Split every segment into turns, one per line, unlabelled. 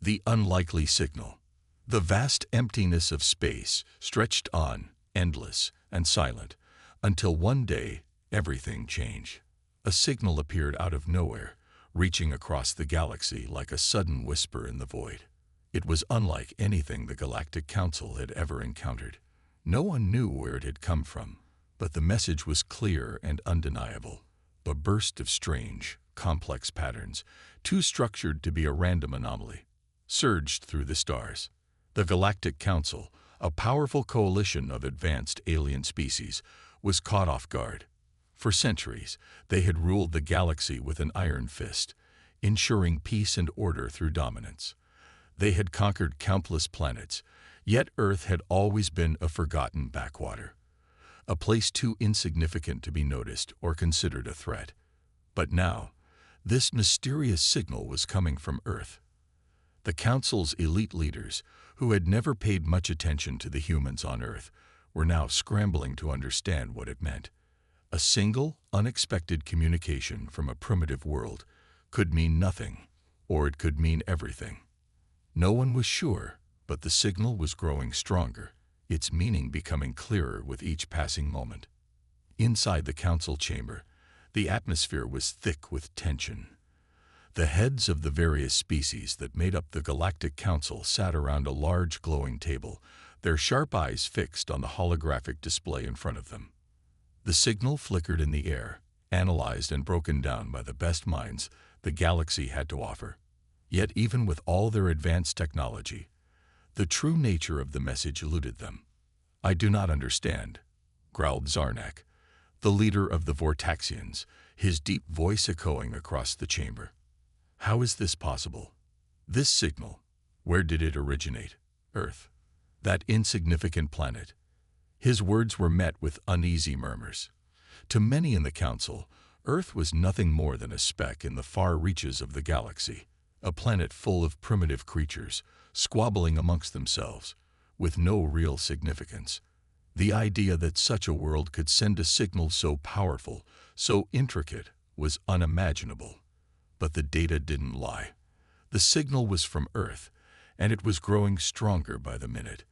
The unlikely signal. The vast emptiness of space stretched on, endless and silent, until one day everything changed. A signal appeared out of nowhere, reaching across the galaxy like a sudden whisper in the void. It was unlike anything the Galactic Council had ever encountered. No one knew where it had come from, but the message was clear and undeniable. A burst of strange, complex patterns, too structured to be a random anomaly, surged through the stars. The Galactic Council, a powerful coalition of advanced alien species, was caught off guard. For centuries, they had ruled the galaxy with an iron fist, ensuring peace and order through dominance. They had conquered countless planets, yet Earth had always been a forgotten backwater, a place too insignificant to be noticed or considered a threat. But now, this mysterious signal was coming from Earth. The Council's elite leaders, who had never paid much attention to the humans on Earth, were now scrambling to understand what it meant. A single, unexpected communication from a primitive world could mean nothing, or it could mean everything. No one was sure, but the signal was growing stronger, its meaning becoming clearer with each passing moment. Inside the council chamber, the atmosphere was thick with tension. The heads of the various species that made up the Galactic Council sat around a large glowing table, their sharp eyes fixed on the holographic display in front of them. The signal flickered in the air, analyzed and broken down by the best minds the galaxy had to offer. Yet even with all their advanced technology, the true nature of the message eluded them. "I do not understand," growled Zarnak, the leader of the Vortaxians, his deep voice echoing across the chamber. "How is this possible? This signal, where did it originate? Earth, that insignificant planet." His words were met with uneasy murmurs. To many in the council, Earth was nothing more than a speck in the far reaches of the galaxy, a planet full of primitive creatures, squabbling amongst themselves, with no real significance. The idea that such a world could send a signal so powerful, so intricate, was unimaginable. But the data didn't lie. The signal was from Earth, and it was growing stronger by the minute.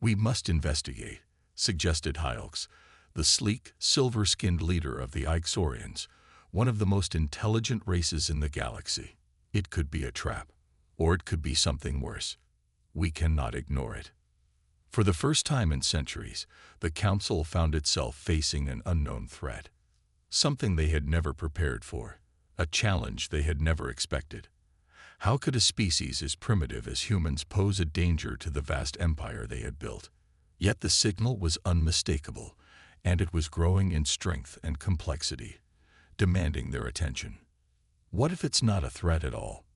"We must investigate," suggested Hyalx, the sleek, silver-skinned leader of the Ixorians, one of the most intelligent races in the galaxy. "It could be a trap, or it could be something worse. We cannot ignore it." For the first time in centuries, the Council found itself facing an unknown threat, something they had never prepared for, a challenge they had never expected. How could a species as primitive as humans pose a danger to the vast empire they had built? Yet the signal was unmistakable, and it was growing in strength and complexity, demanding their attention. "What if it's not a threat at all?"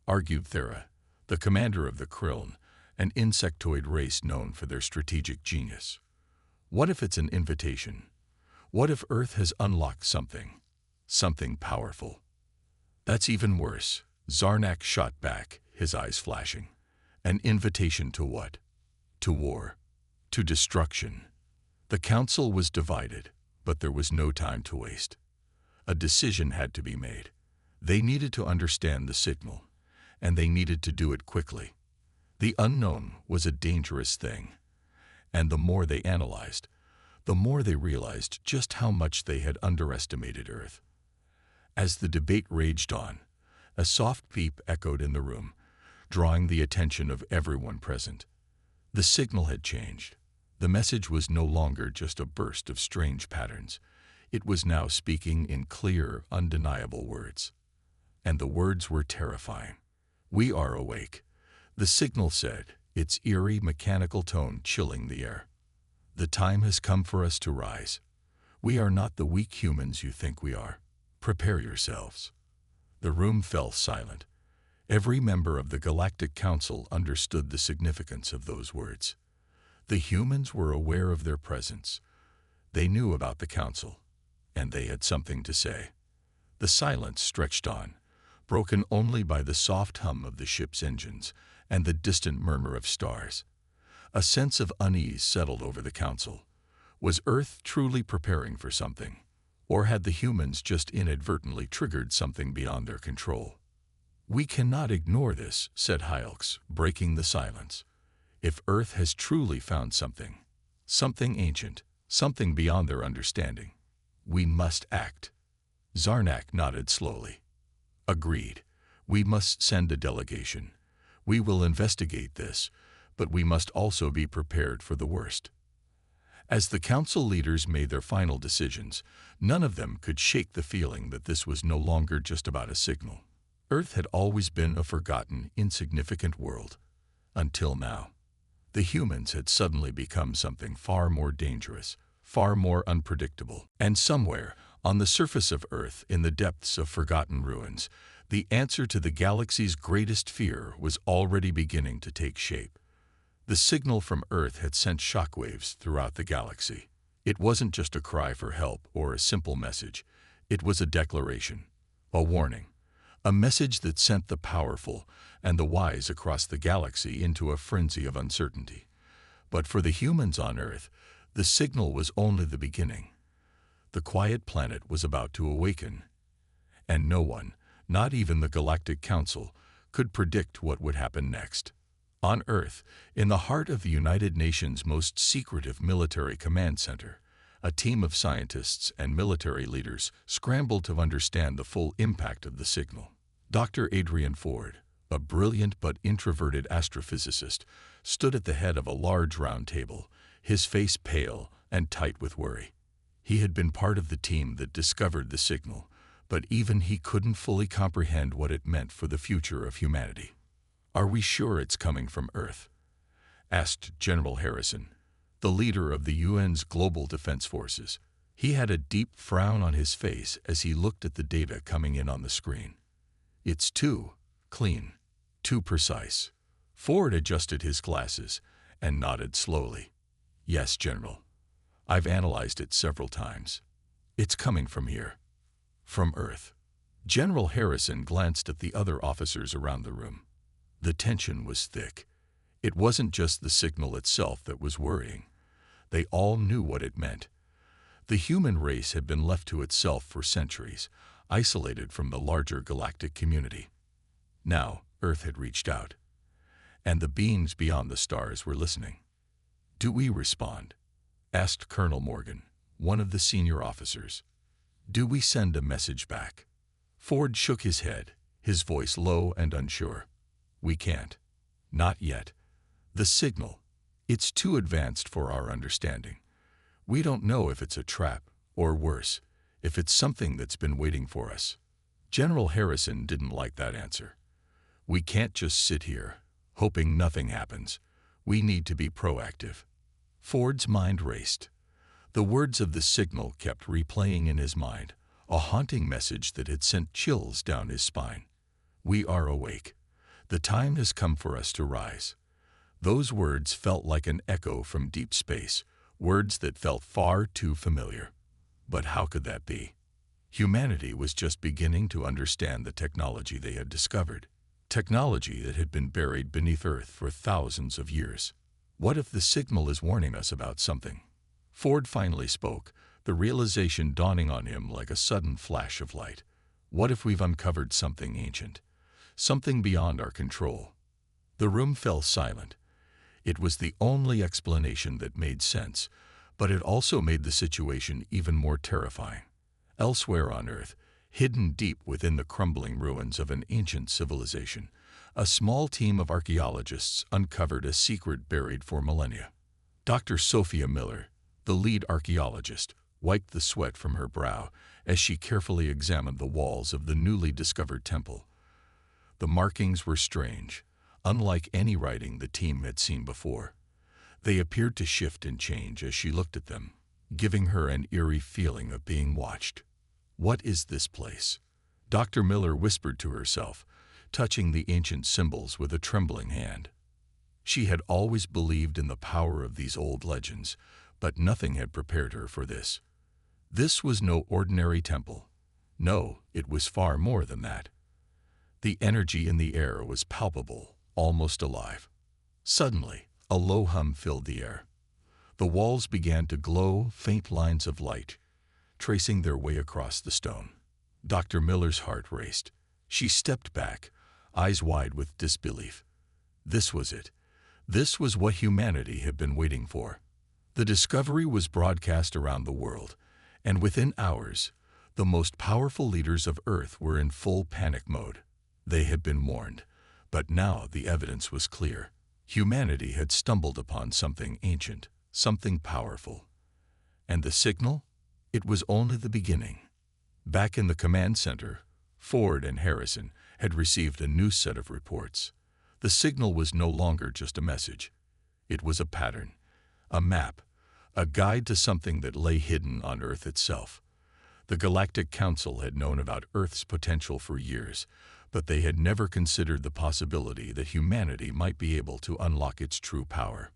argued Thera, the commander of the Krilln, an insectoid race known for their strategic genius. "What if it's an invitation? What if Earth has unlocked something powerful?" "That's even worse," Zarnak shot back, his eyes flashing. "An invitation to what? To war. To destruction." The council was divided, but there was no time to waste. A decision had to be made. They needed to understand the signal, and they needed to do it quickly. The unknown was a dangerous thing, and the more they analyzed, the more they realized just how much they had underestimated Earth. As the debate raged on, a soft beep echoed in the room, drawing the attention of everyone present. The signal had changed. The message was no longer just a burst of strange patterns. It was now speaking in clear, undeniable words. And the words were terrifying. "We are awake," the signal said, its eerie, mechanical tone chilling the air. "The time has come for us to rise. We are not the weak humans you think we are. Prepare yourselves." The room fell silent. Every member of the Galactic Council understood the significance of those words. The humans were aware of their presence. They knew about the Council, and they had something to say. The silence stretched on, broken only by the soft hum of the ship's engines and the distant murmur of stars. A sense of unease settled over the Council. Was Earth truly preparing for something, or had the humans just inadvertently triggered something beyond their control? "We cannot ignore this," said Hylx, breaking the silence. "If Earth has truly found something, something ancient, something beyond their understanding, we must act." Zarnak nodded slowly. "Agreed. We must send a delegation. We will investigate this, but we must also be prepared for the worst." As the council leaders made their final decisions, none of them could shake the feeling that this was no longer just about a signal. Earth had always been a forgotten, insignificant world. Until now. The humans had suddenly become something far more dangerous, far more unpredictable. And somewhere, on the surface of Earth, in the depths of forgotten ruins, the answer to the galaxy's greatest fear was already beginning to take shape. The signal from Earth had sent shockwaves throughout the galaxy. It wasn't just a cry for help or a simple message. It was a declaration, a warning, a message that sent the powerful and the wise across the galaxy into a frenzy of uncertainty. But for the humans on Earth, the signal was only the beginning. The quiet planet was about to awaken, and no one, not even the Galactic Council, could predict what would happen next. On Earth, in the heart of the United Nations' most secretive military command center, a team of scientists and military leaders scrambled to understand the full impact of the signal. Dr. Adrian Ford, a brilliant but introverted astrophysicist, stood at the head of a large round table, his face pale and tight with worry. He had been part of the team that discovered the signal, but even he couldn't fully comprehend what it meant for the future of humanity. "Are we sure it's coming from Earth?" asked General Harrison, the leader of the UN's Global Defense Forces. He had a deep frown on his face as he looked at the data coming in on the screen. "It's too clean, too precise." Ford adjusted his glasses and nodded slowly. "Yes, General. I've analyzed it several times. It's coming from here. From Earth." General Harrison glanced at the other officers around the room. The tension was thick. It wasn't just the signal itself that was worrying. They all knew what it meant. The human race had been left to itself for centuries, isolated from the larger galactic community. Now, Earth had reached out, and the beings beyond the stars were listening. "Do we respond?" asked Colonel Morgan, one of the senior officers. "Do we send a message back?" Ford shook his head, his voice low and unsure. "We can't. Not yet. The signal, it's too advanced for our understanding. We don't know if it's a trap, or worse, if it's something that's been waiting for us." General Harrison didn't like that answer. "We can't just sit here, hoping nothing happens. We need to be proactive." Ford's mind raced. The words of the signal kept replaying in his mind, a haunting message that had sent chills down his spine. "We are awake. The time has come for us to rise." Those words felt like an echo from deep space, words that felt far too familiar. But how could that be? Humanity was just beginning to understand the technology they had discovered, technology that had been buried beneath Earth for thousands of years. What if the signal is warning us about something? Ford finally spoke, the realization dawning on him like a sudden flash of light. What if we've uncovered something ancient? Something beyond our control? The room fell silent. It was the only explanation that made sense, but it also made the situation even more terrifying. Elsewhere on Earth, hidden deep within the crumbling ruins of an ancient civilization, a small team of archaeologists uncovered a secret buried for millennia. Dr. Sophia Miller, the lead archaeologist, wiped the sweat from her brow as she carefully examined the walls of the newly discovered temple. The markings were strange, unlike any writing the team had seen before. They appeared to shift and change as she looked at them, giving her an eerie feeling of being watched. "What is this place?" Dr. Miller whispered to herself, touching the ancient symbols with a trembling hand. She had always believed in the power of these old legends, but nothing had prepared her for this. This was no ordinary temple. No, it was far more than that. The energy in the air was palpable, almost alive. Suddenly, a low hum filled the air. The walls began to glow, faint lines of light, tracing their way across the stone. Dr. Miller's heart raced. She stepped back, eyes wide with disbelief. This was it. This was what humanity had been waiting for. The discovery was broadcast around the world, and within hours, the most powerful leaders of Earth were in full panic mode. They had been warned, but now the evidence was clear. Humanity had stumbled upon something ancient, something powerful. And the signal? It was only the beginning. Back in the command center, Ford and Harrison had received a new set of reports. The signal was no longer just a message. It was a pattern, a map, a guide to something that lay hidden on Earth itself. The Galactic Council had known about Earth's potential for years, but they had never considered the possibility that humanity might be able to unlock its true power.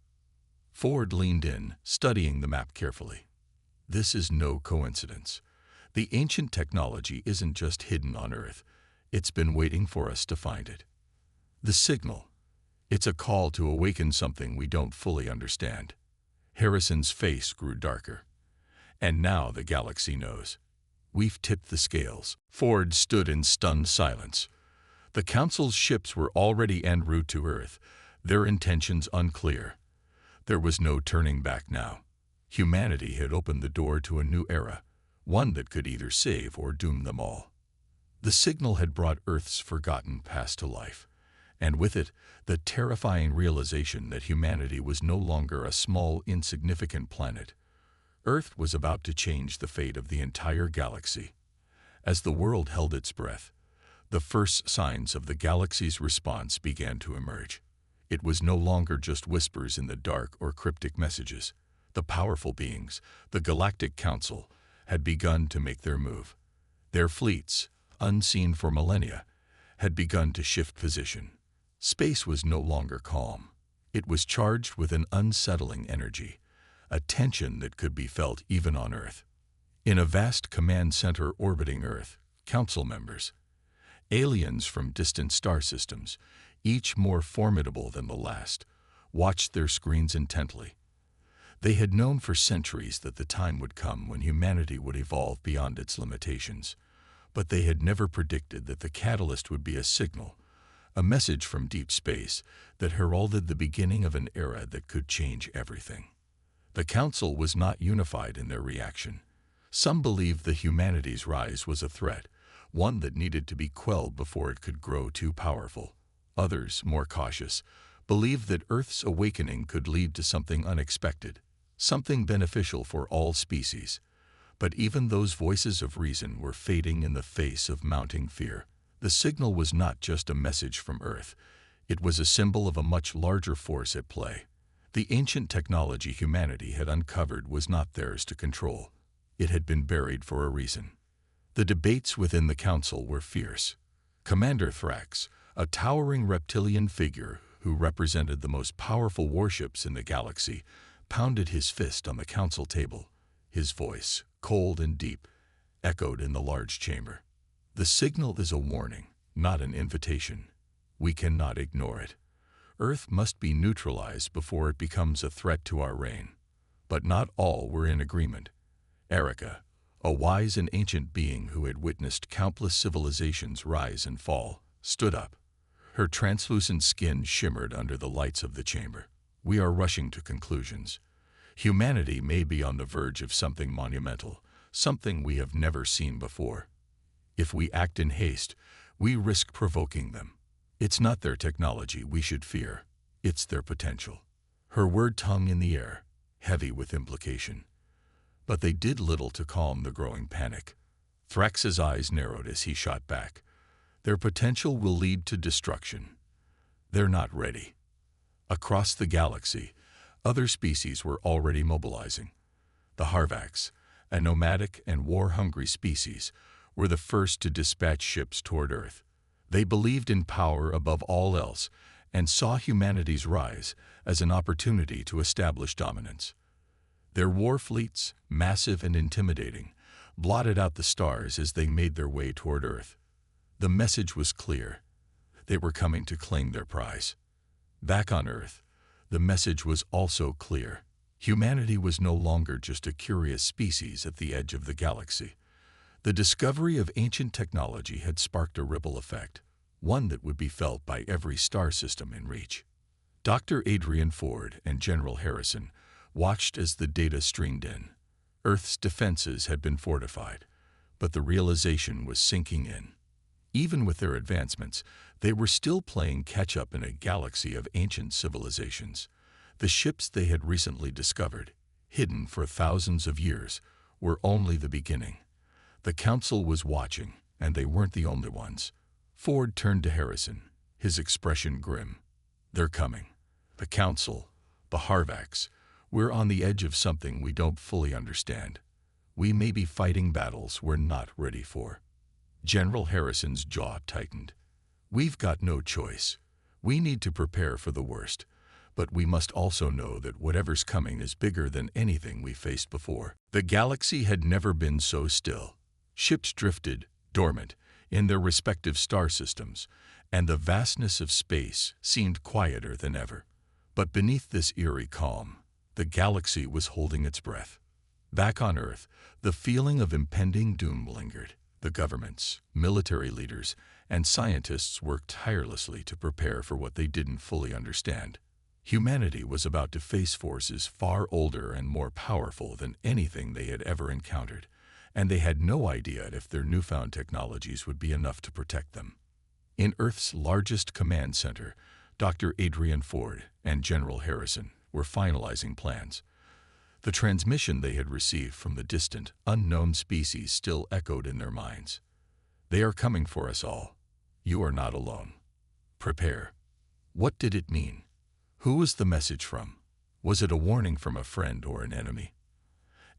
Ford leaned in, studying the map carefully. This is no coincidence. The ancient technology isn't just hidden on Earth. It's been waiting for us to find it. The signal. It's a call to awaken something we don't fully understand. Harrison's face grew darker. And now the galaxy knows. We've tipped the scales. Ford stood in stunned silence. The Council's ships were already en route to Earth, their intentions unclear. There was no turning back now. Humanity had opened the door to a new era, one that could either save or doom them all. The signal had brought Earth's forgotten past to life, and with it, the terrifying realization that humanity was no longer a small, insignificant planet. Earth was about to change the fate of the entire galaxy. As the world held its breath, the first signs of the galaxy's response began to emerge. It was no longer just whispers in the dark or cryptic messages. The powerful beings, the Galactic Council, had begun to make their move. Their fleets, unseen for millennia, had begun to shift position. Space was no longer calm. It was charged with an unsettling energy, a tension that could be felt even on Earth. In a vast command center orbiting Earth, Council members, aliens from distant star systems, each more formidable than the last, watched their screens intently. They had known for centuries that the time would come when humanity would evolve beyond its limitations, but they had never predicted that the catalyst would be a signal, a message from deep space that heralded the beginning of an era that could change everything. The Council was not unified in their reaction. Some believed that humanity's rise was a threat, one that needed to be quelled before it could grow too powerful. Others, more cautious, believed that Earth's awakening could lead to something unexpected, something beneficial for all species. But even those voices of reason were fading in the face of mounting fear. The signal was not just a message from Earth. It was a symbol of a much larger force at play. The ancient technology humanity had uncovered was not theirs to control. It had been buried for a reason. The debates within the Council were fierce. Commander Thrax, a towering reptilian figure who represented the most powerful warships in the galaxy, pounded his fist on the Council table. His voice, cold and deep, echoed in the large chamber. The signal is a warning, not an invitation. We cannot ignore it. Earth must be neutralized before it becomes a threat to our reign. But not all were in agreement. Erica, a wise and ancient being who had witnessed countless civilizations rise and fall, stood up. Her translucent skin shimmered under the lights of the chamber. We are rushing to conclusions. Humanity may be on the verge of something monumental, something we have never seen before. If we act in haste, we risk provoking them. It's not their technology we should fear. It's their potential. Her word hung in the air, heavy with implication. But they did little to calm the growing panic. Thrax's eyes narrowed as he shot back. Their potential will lead to destruction. They're not ready. Across the galaxy, other species were already mobilizing. The Harvax, a nomadic and war-hungry species, were the first to dispatch ships toward Earth. They believed in power above all else and saw humanity's rise as an opportunity to establish dominance. Their war fleets, massive and intimidating, blotted out the stars as they made their way toward Earth. The message was clear. They were coming to claim their prize. Back on Earth, the message was also clear. Humanity was no longer just a curious species at the edge of the galaxy. The discovery of ancient technology had sparked a ripple effect. one that would be felt by every star system in reach. Dr. Adrian Ford and General Harrison watched as the data streamed in. Earth's defenses had been fortified, but the realization was sinking in. Even with their advancements, they were still playing catch-up in a galaxy of ancient civilizations. The ships they had recently discovered, hidden for thousands of years, were only the beginning. The Council was watching, and they weren't the only ones. Ford turned to Harrison, his expression grim. "They're coming. The Council, the Harvax, we're on the edge of something we don't fully understand. We may be fighting battles we're not ready for." General Harrison's jaw tightened. "We've got no choice. We need to prepare for the worst, but we must also know that whatever's coming is bigger than anything we faced before." The galaxy had never been so still. Ships drifted, dormant, in their respective star systems, and the vastness of space seemed quieter than ever. But beneath this eerie calm, the galaxy was holding its breath. Back on Earth, the feeling of impending doom lingered. The governments, military leaders, and scientists worked tirelessly to prepare for what they didn't fully understand. Humanity was about to face forces far older and more powerful than anything they had ever encountered, and they had no idea if their newfound technologies would be enough to protect them. In Earth's largest command center, Dr. Adrian Ford and General Harrison were finalizing plans. The transmission they had received from the distant, unknown species still echoed in their minds. "They are coming for us all. You are not alone. Prepare." What did it mean? Who was the message from? Was it a warning from a friend or an enemy?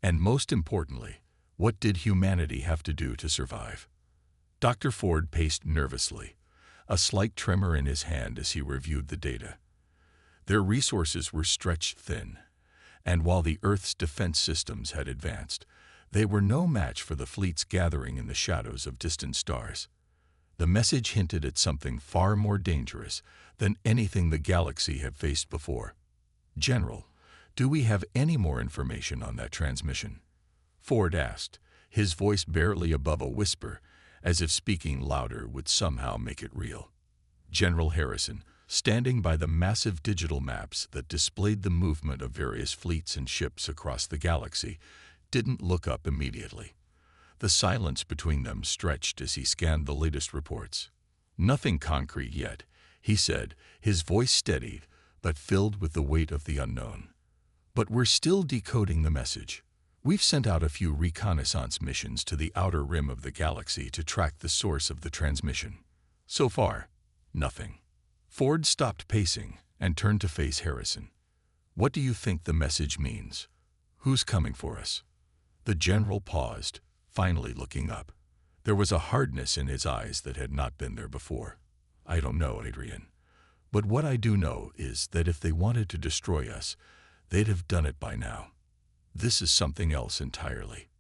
And most importantly, what did humanity have to do to survive? Dr. Ford paced nervously, a slight tremor in his hand as he reviewed the data. Their resources were stretched thin, and while the Earth's defense systems had advanced, they were no match for the fleets gathering in the shadows of distant stars. The message hinted at something far more dangerous than anything the galaxy had faced before. "General, do we have any more information on that transmission?" Ford asked, his voice barely above a whisper, as if speaking louder would somehow make it real. General Harrison, standing by the massive digital maps that displayed the movement of various fleets and ships across the galaxy, didn't look up immediately. The silence between them stretched as he scanned the latest reports. "Nothing concrete yet," he said, his voice steadied, but filled with the weight of the unknown. "But we're still decoding the message. We've sent out a few reconnaissance missions to the outer rim of the galaxy to track the source of the transmission. So far, nothing." Ford stopped pacing and turned to face Harrison. "What do you think the message means? Who's coming for us?" The general paused, finally looking up. There was a hardness in his eyes that had not been there before. "I don't know, Adrian. But what I do know is that if they wanted to destroy us, they'd have done it by now. This is something else entirely.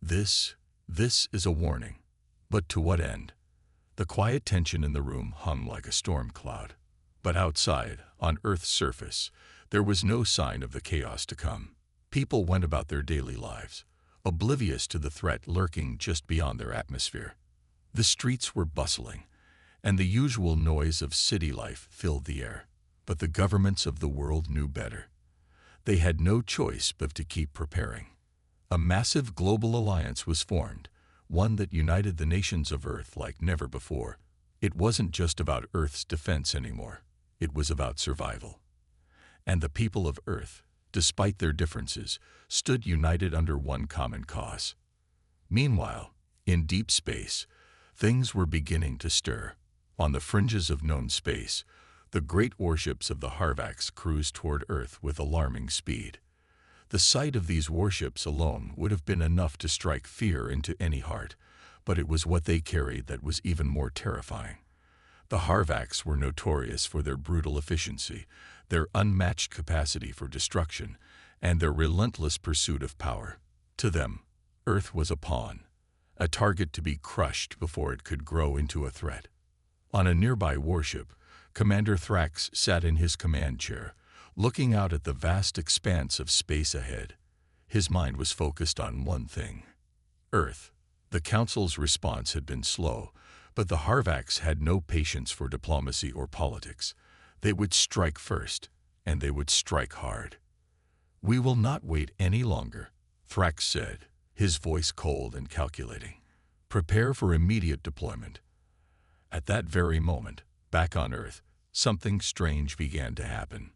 This is a warning. But to what end?" The quiet tension in the room hung like a storm cloud. But outside, on Earth's surface, there was no sign of the chaos to come. People went about their daily lives, oblivious to the threat lurking just beyond their atmosphere. The streets were bustling, and the usual noise of city life filled the air. But the governments of the world knew better. They had no choice but to keep preparing. A massive global alliance was formed, one that united the nations of Earth like never before. It wasn't just about Earth's defense anymore. It was about survival. And the people of Earth, despite their differences, stood united under one common cause. Meanwhile, in deep space, things were beginning to stir. On the fringes of known space, the great warships of the Harvax cruised toward Earth with alarming speed. The sight of these warships alone would have been enough to strike fear into any heart, but it was what they carried that was even more terrifying. The Harvax were notorious for their brutal efficiency, their unmatched capacity for destruction, and their relentless pursuit of power. To them, Earth was a pawn, a target to be crushed before it could grow into a threat. On a nearby warship, Commander Thrax sat in his command chair, looking out at the vast expanse of space ahead. His mind was focused on one thing: Earth. The Council's response had been slow, But the Harvax had no patience for diplomacy or politics. They would strike first, and they would strike hard. "We will not wait any longer," Thrax said, his voice cold and calculating. "Prepare for immediate deployment." At that very moment, back on Earth, something strange began to happen.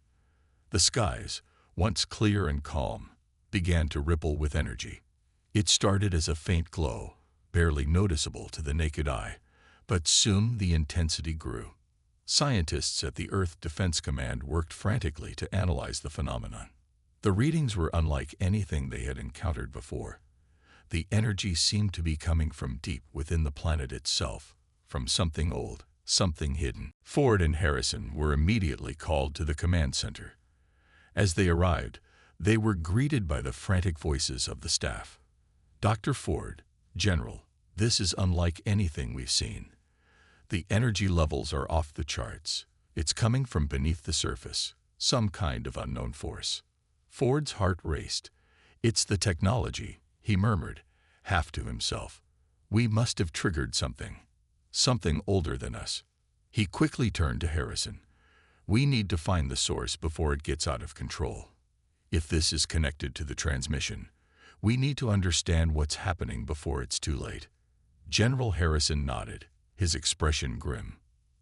The skies, once clear and calm, began to ripple with energy. It started as a faint glow, barely noticeable to the naked eye, but soon the intensity grew. Scientists at the Earth Defense Command worked frantically to analyze the phenomenon. The readings were unlike anything they had encountered before. The energy seemed to be coming from deep within the planet itself, from something old, something hidden. Ford and Harrison were immediately called to the command center. As they arrived, they were greeted by the frantic voices of the staff. "Dr. Ford, General, this is unlike anything we've seen. The energy levels are off the charts. It's coming from beneath the surface, some kind of unknown force." Ford's heart raced. "It's the technology," he murmured, half to himself. "We must have triggered something older than us." He quickly turned to Harrison. "We need to find the source before it gets out of control. If this is connected to the transmission, we need to understand what's happening before it's too late." General Harrison nodded, his expression grim.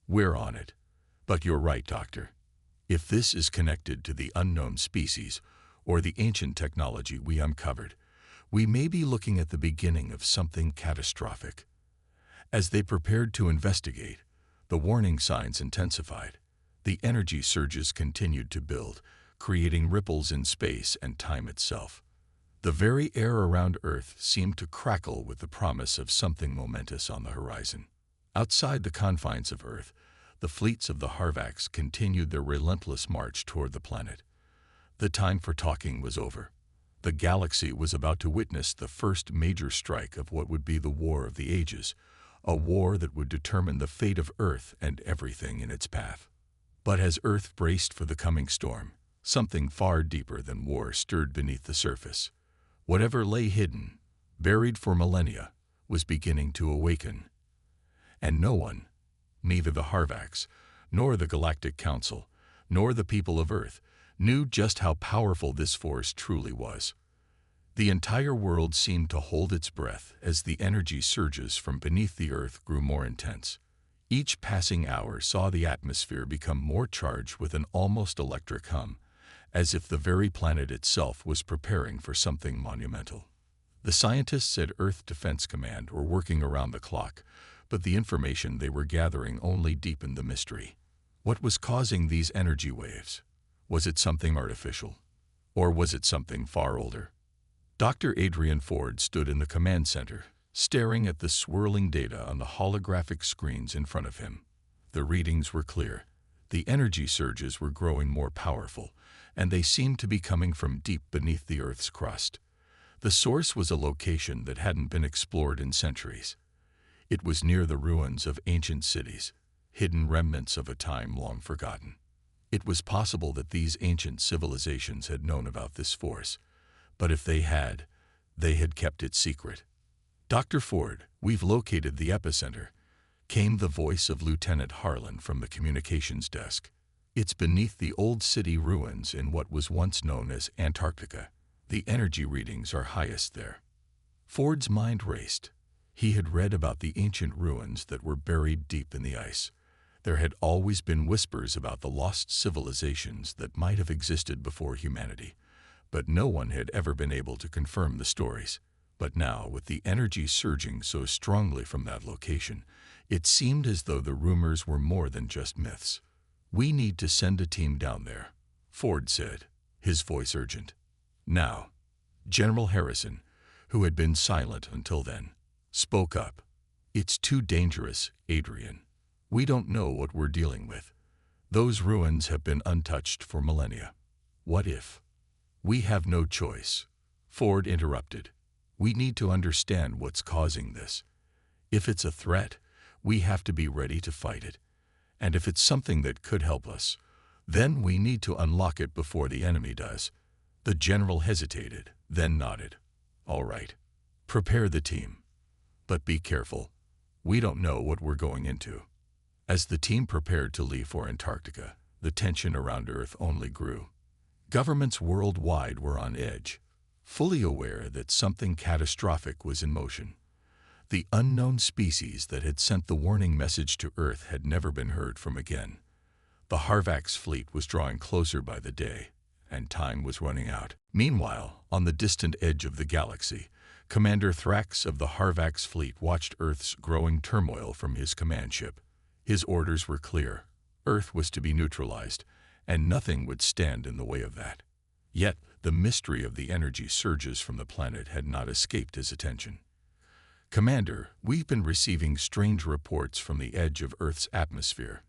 "We're on it. But you're right, Doctor. If this is connected to the unknown species or the ancient technology we uncovered, we may be looking at the beginning of something catastrophic." As they prepared to investigate, the warning signs intensified. The energy surges continued to build, creating ripples in space and time itself. The very air around Earth seemed to crackle with the promise of something momentous on the horizon. Outside the confines of Earth, the fleets of the Harvax continued their relentless march toward the planet. The time for talking was over. The galaxy was about to witness the first major strike of what would be the War of the Ages, a war that would determine the fate of Earth and everything in its path. But as Earth braced for the coming storm, something far deeper than war stirred beneath the surface. Whatever lay hidden, buried for millennia, was beginning to awaken. And no one, neither the Harvax, nor the Galactic Council, nor the people of Earth, knew just how powerful this force truly was. The entire world seemed to hold its breath as the energy surges from beneath the Earth grew more intense. Each passing hour saw the atmosphere become more charged with an almost electric hum, as if the very planet itself was preparing for something monumental. The scientists at Earth Defense Command were working around the clock, but the information they were gathering only deepened the mystery. What was causing these energy waves? Was it something artificial? Or was it something far older? Dr. Adrian Ford stood in the command center, staring at the swirling data on the holographic screens in front of him. The readings were clear. The energy surges were growing more powerful, and they seemed to be coming from deep beneath the Earth's crust. The source was a location that hadn't been explored in centuries. It was near the ruins of ancient cities, hidden remnants of a time long forgotten. It was possible that these ancient civilizations had known about this force, but if they had kept it secret. "Dr. Ford, we've located the epicenter," came the voice of Lieutenant Harlan from the communications desk. "It's beneath the old city ruins in what was once known as Antarctica. The energy readings are highest there." Ford's mind raced. He had read about the ancient ruins that were buried deep in the ice. There had always been whispers about the lost civilizations that might have existed before humanity, but no one had ever been able to confirm the stories. But now, with the energy surging so strongly from that location, it seemed as though the rumors were more than just myths. "We need to send a team down there," Ford said, his voice urgent. Now, General Harrison, who had been silent until then, spoke up. "It's too dangerous, Adrian. We don't know what we're dealing with. Those ruins have been untouched for millennia. What if?" "We have no choice," Ford interrupted. "We need to understand what's causing this. If it's a threat, we have to be ready to fight it. And if it's something that could help us, then we need to unlock it before the enemy does." The general hesitated, then nodded. "All right. Prepare the team. But be careful. We don't know what we're going into." As the team prepared to leave for Antarctica, the tension around Earth only grew. Governments worldwide were on edge, fully aware that something catastrophic was in motion. The unknown species that had sent the warning message to Earth had never been heard from again. The Harvax fleet was drawing closer by the day, and time was running out. Meanwhile, on the distant edge of the galaxy, Commander Thrax of the Harvax fleet watched Earth's growing turmoil from his command ship. His orders were clear. Earth was to be neutralized, and nothing would stand in the way of that. Yet, the mystery of the energy surges from the planet had not escaped his attention. "Commander, we've been receiving strange reports from the edge of Earth's atmosphere,"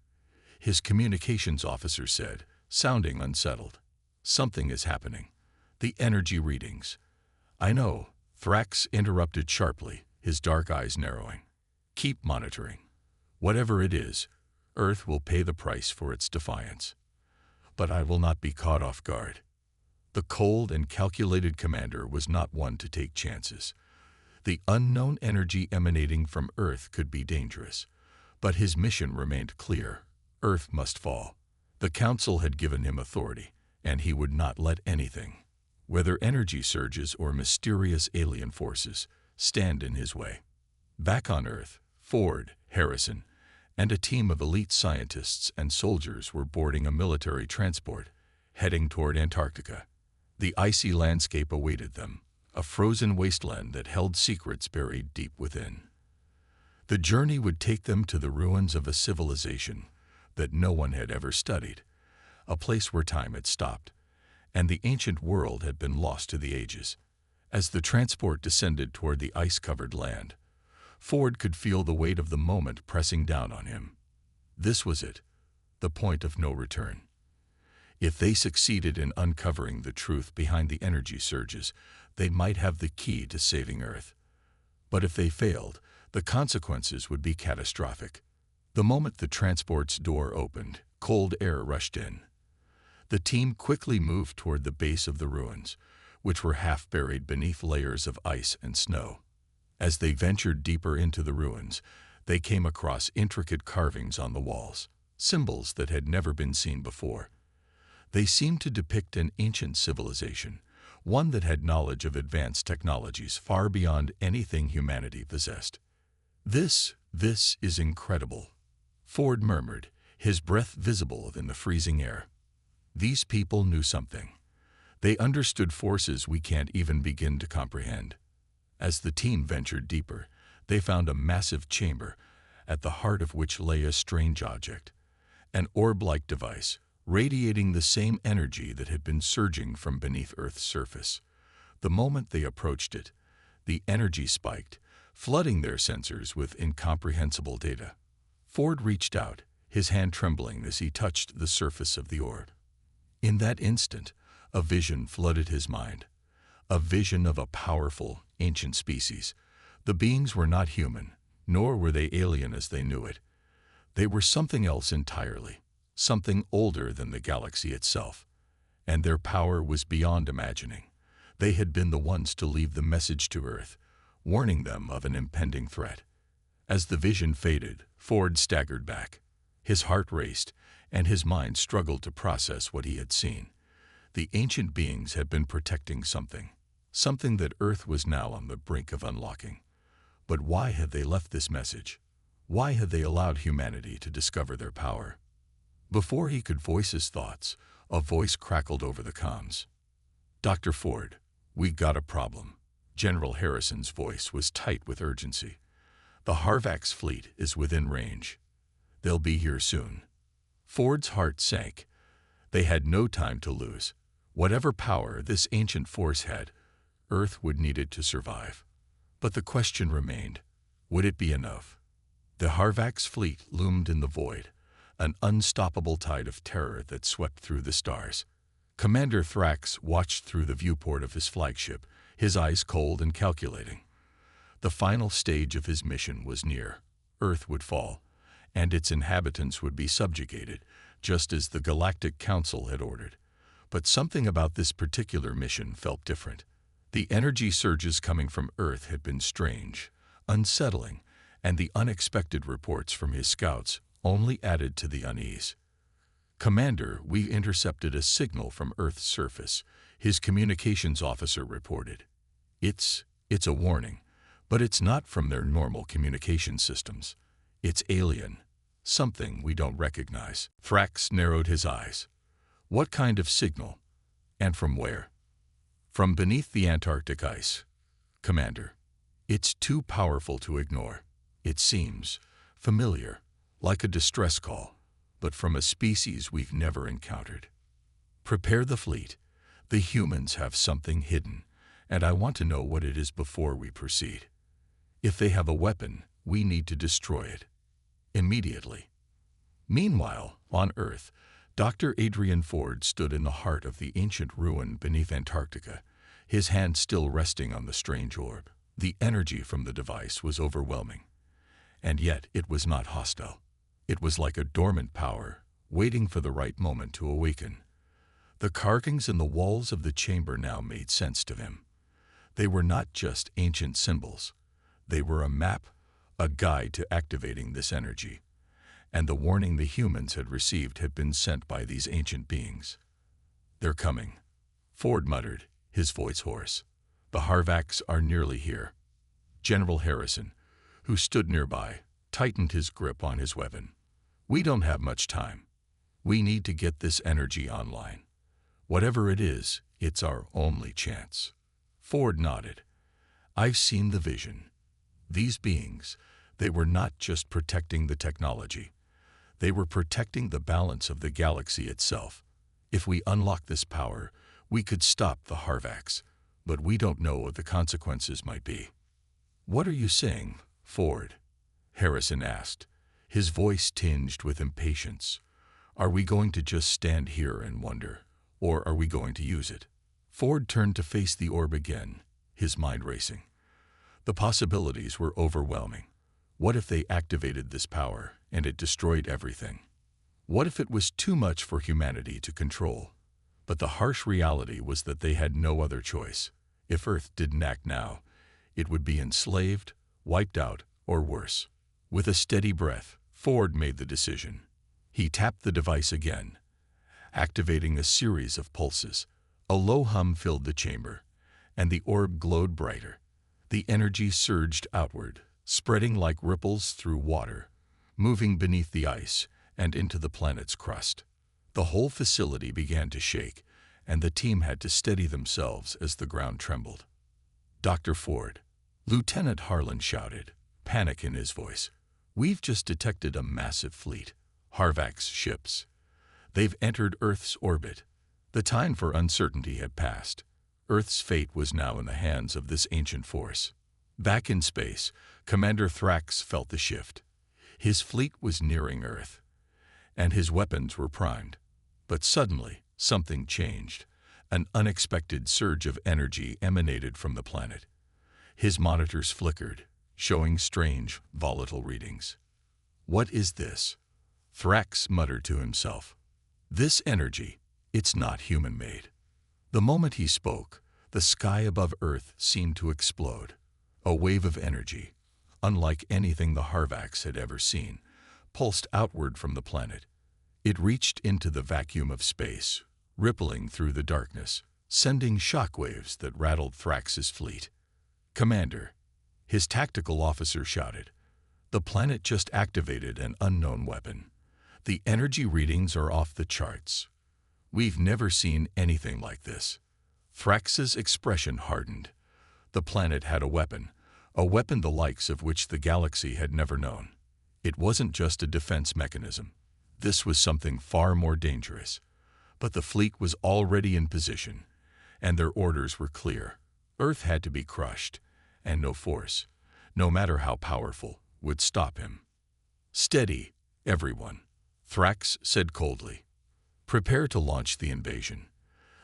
his communications officer said, sounding unsettled. "Something is happening. The energy readings." "I know," Thrax interrupted sharply, his dark eyes narrowing. "Keep monitoring. Whatever it is, Earth will pay the price for its defiance. But I will not be caught off guard." The cold and calculated commander was not one to take chances. The unknown energy emanating from Earth could be dangerous, but his mission remained clear. Earth must fall. The Council had given him authority, and he would not let anything, whether energy surges or mysterious alien forces, stand in his way. Back on Earth, Ford, Harrison, and a team of elite scientists and soldiers were boarding a military transport, heading toward Antarctica. The icy landscape awaited them, a frozen wasteland that held secrets buried deep within. The journey would take them to the ruins of a civilization that no one had ever studied, a place where time had stopped, and the ancient world had been lost to the ages. As the transport descended toward the ice-covered land, Ford could feel the weight of the moment pressing down on him. This was it, the point of no return. If they succeeded in uncovering the truth behind the energy surges, they might have the key to saving Earth. But if they failed, the consequences would be catastrophic. The moment the transport's door opened, cold air rushed in. The team quickly moved toward the base of the ruins, which were half buried beneath layers of ice and snow. As they ventured deeper into the ruins, they came across intricate carvings on the walls, symbols that had never been seen before. They seemed to depict an ancient civilization, one that had knowledge of advanced technologies far beyond anything humanity possessed. This is incredible," Ford murmured, his breath visible in the freezing air. "These people knew something. They understood forces we can't even begin to comprehend." As the team ventured deeper, they found a massive chamber, at the heart of which lay a strange object, an orb-like device, radiating the same energy that had been surging from beneath Earth's surface. The moment they approached it, the energy spiked, flooding their sensors with incomprehensible data. Ford reached out, his hand trembling as he touched the surface of the orb. In that instant, a vision flooded his mind, a vision of a powerful, ancient species. The beings were not human, nor were they alien as they knew it. They were something else entirely. Something older than the galaxy itself, and their power was beyond imagining. They had been the ones to leave the message to Earth, warning them of an impending threat. As the vision faded, Ford staggered back. His heart raced, and his mind struggled to process what he had seen. The ancient beings had been protecting something that Earth was now on the brink of unlocking. But why had they left this message? Why had they allowed humanity to discover their power? Before he could voice his thoughts, a voice crackled over the comms. "Dr. Ford, we got a problem." General Harrison's voice was tight with urgency. "The Harvax fleet is within range. They'll be here soon." Ford's heart sank. They had no time to lose. Whatever power this ancient force had, Earth would need it to survive. But the question remained, would it be enough? The Harvax fleet loomed in the void, an unstoppable tide of terror that swept through the stars. Commander Thrax watched through the viewport of his flagship, his eyes cold and calculating. The final stage of his mission was near. Earth would fall, and its inhabitants would be subjugated, just as the Galactic Council had ordered. But something about this particular mission felt different. The energy surges coming from Earth had been strange, unsettling, and the unexpected reports from his scouts only added to the unease. "Commander, we intercepted a signal from Earth's surface," his communications officer reported. It's a warning, but it's not from their normal communication systems. It's alien, something we don't recognize." Thrax narrowed his eyes. "What kind of signal? And from where?" "From beneath the Antarctic ice, Commander. It's too powerful to ignore. It seems familiar, like a distress call, but from a species we've never encountered. Prepare the fleet. The humans have something hidden, and I want to know what it is before we proceed. If they have a weapon, we need to destroy it. Immediately." Meanwhile, on Earth, Dr. Adrian Ford stood in the heart of the ancient ruin beneath Antarctica, his hand still resting on the strange orb. The energy from the device was overwhelming. And yet it was not hostile. It was like a dormant power, waiting for the right moment to awaken. The carvings in the walls of the chamber now made sense to him. They were not just ancient symbols. They were a map, a guide to activating this energy. And the warning the humans had received had been sent by these ancient beings. "They're coming," Ford muttered, his voice hoarse. "The Harvax are nearly here." General Harrison, who stood nearby, tightened his grip on his weapon. "We don't have much time. We need to get this energy online. Whatever it is, it's our only chance." Ford nodded. "I've seen the vision. These beings, they were not just protecting the technology. They were protecting the balance of the galaxy itself. If we unlock this power, we could stop the Harvax, but we don't know what the consequences might be." "What are you saying, Ford?" Harrison asked, his voice tinged with impatience. "Are we going to just stand here and wonder, or are we going to use it?" Ford turned to face the orb again, his mind racing. The possibilities were overwhelming. What if they activated this power and it destroyed everything? What if it was too much for humanity to control? But the harsh reality was that they had no other choice. If Earth didn't act now, it would be enslaved, wiped out, or worse. With a steady breath, Ford made the decision. He tapped the device again, activating a series of pulses. A low hum filled the chamber, and the orb glowed brighter. The energy surged outward, spreading like ripples through water, moving beneath the ice and into the planet's crust. The whole facility began to shake, and the team had to steady themselves as the ground trembled. "Dr. Ford," Lieutenant Harlan shouted, panic in his voice. "We've just detected a massive fleet, Harvax ships. They've entered Earth's orbit." The time for uncertainty had passed. Earth's fate was now in the hands of this ancient force. Back in space, Commander Thrax felt the shift. His fleet was nearing Earth, and his weapons were primed. But suddenly, something changed. An unexpected surge of energy emanated from the planet. His monitors flickered, showing strange, volatile readings. "What is this?" Thrax muttered to himself. "This energy, it's not human-made." The moment he spoke, the sky above Earth seemed to explode. A wave of energy, unlike anything the Harvax had ever seen, pulsed outward from the planet. It reached into the vacuum of space, rippling through the darkness, sending shockwaves that rattled Thrax's fleet. "Commander," his tactical officer shouted, "the planet just activated an unknown weapon. The energy readings are off the charts. We've never seen anything like this." Thrax's expression hardened. The planet had a weapon the likes of which the galaxy had never known. It wasn't just a defense mechanism. This was something far more dangerous. But the fleet was already in position, and their orders were clear. Earth had to be crushed, and no force, no matter how powerful, would stop him. "Steady, everyone," Thrax said coldly. "Prepare to launch the invasion.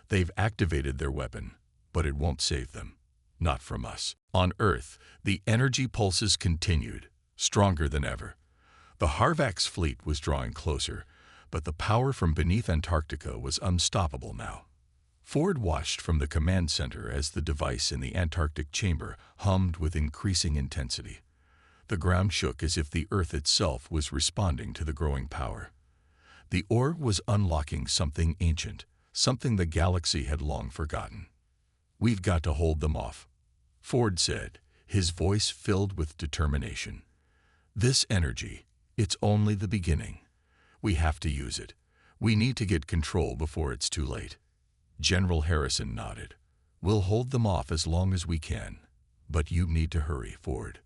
They've activated their weapon, but it won't save them. Not from us." On Earth, the energy pulses continued, stronger than ever. The Harvax fleet was drawing closer, but the power from beneath Antarctica was unstoppable now. Ford watched from the command center as the device in the Antarctic chamber hummed with increasing intensity. The ground shook as if the Earth itself was responding to the growing power. The ore was unlocking something ancient, something the galaxy had long forgotten. "We've got to hold them off," Ford said, his voice filled with determination. "This energy, it's only the beginning. We have to use it. We need to get control before it's too late." General Harrison nodded. "We'll hold them off as long as we can. But you need to hurry, Ford."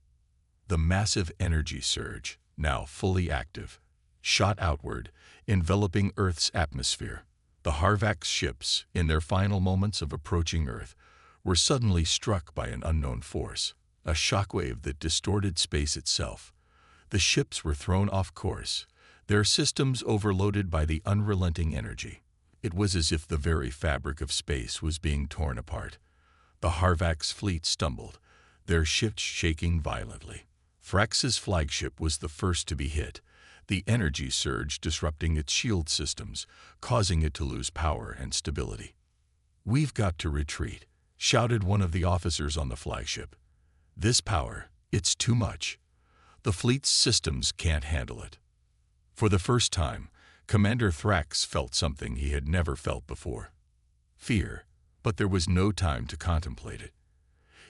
The massive energy surge, now fully active, shot outward, enveloping Earth's atmosphere. The Harvax ships, in their final moments of approaching Earth, were suddenly struck by an unknown force, a shockwave that distorted space itself. The ships were thrown off course, their systems overloaded by the unrelenting energy. It was as if the very fabric of space was being torn apart. The Harvax fleet stumbled, their ships shaking violently. Thrax's flagship was the first to be hit, the energy surge disrupting its shield systems, causing it to lose power and stability. "We've got to retreat," shouted one of the officers on the flagship. "This power, it's too much. The fleet's systems can't handle it." For the first time, Commander Thrax felt something he had never felt before. Fear, but there was no time to contemplate it.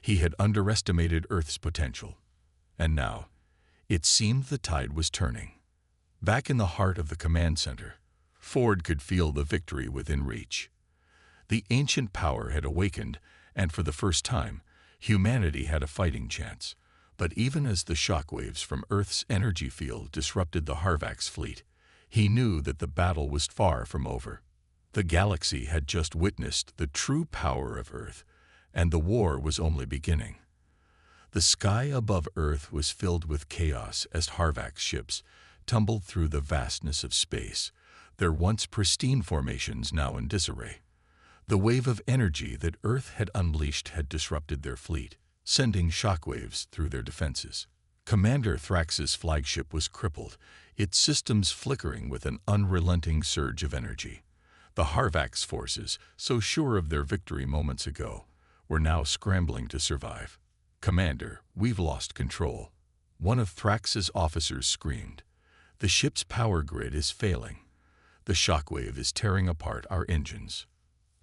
He had underestimated Earth's potential. And now, it seemed the tide was turning. Back in the heart of the command center, Ford could feel the victory within reach. The ancient power had awakened, and for the first time, humanity had a fighting chance. But even as the shockwaves from Earth's energy field disrupted the Harvax fleet, he knew that the battle was far from over. The galaxy had just witnessed the true power of Earth, and the war was only beginning. The sky above Earth was filled with chaos as Harvax ships tumbled through the vastness of space, their once pristine formations now in disarray. The wave of energy that Earth had unleashed had disrupted their fleet, sending shockwaves through their defenses. Commander Thrax's flagship was crippled, its systems flickering with an unrelenting surge of energy. The Harvax forces, so sure of their victory moments ago, were now scrambling to survive. "Commander, we've lost control," one of Thrax's officers screamed. "The ship's power grid is failing. The shockwave is tearing apart our engines."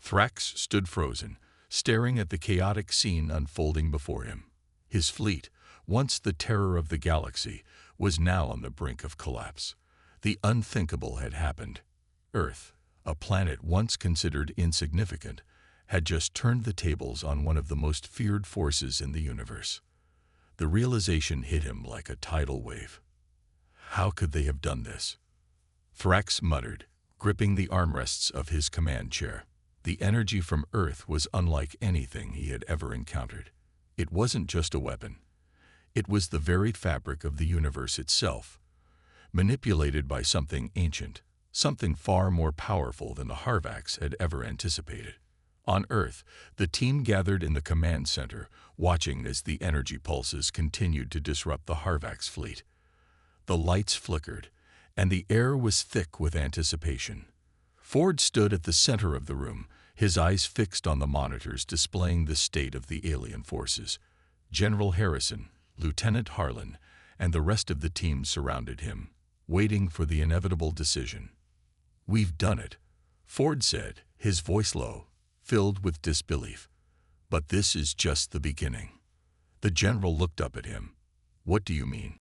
Thrax stood frozen, staring at the chaotic scene unfolding before him. His fleet, once the terror of the galaxy, was now on the brink of collapse. The unthinkable had happened. Earth, a planet once considered insignificant, had just turned the tables on one of the most feared forces in the universe. The realization hit him like a tidal wave. How could they have done this? Thrax muttered, gripping the armrests of his command chair. The energy from Earth was unlike anything he had ever encountered. It wasn't just a weapon. It was the very fabric of the universe itself, manipulated by something ancient, something far more powerful than the Harvax had ever anticipated. On Earth, the team gathered in the command center, watching as the energy pulses continued to disrupt the Harvax fleet. The lights flickered, and the air was thick with anticipation. Ford stood at the center of the room, his eyes fixed on the monitors displaying the state of the alien forces. General Harrison, Lieutenant Harlan, and the rest of the team surrounded him, waiting for the inevitable decision. "We've done it," Ford said, his voice low, filled with disbelief. "But this is just the beginning." The general looked up at him. "What do you mean?"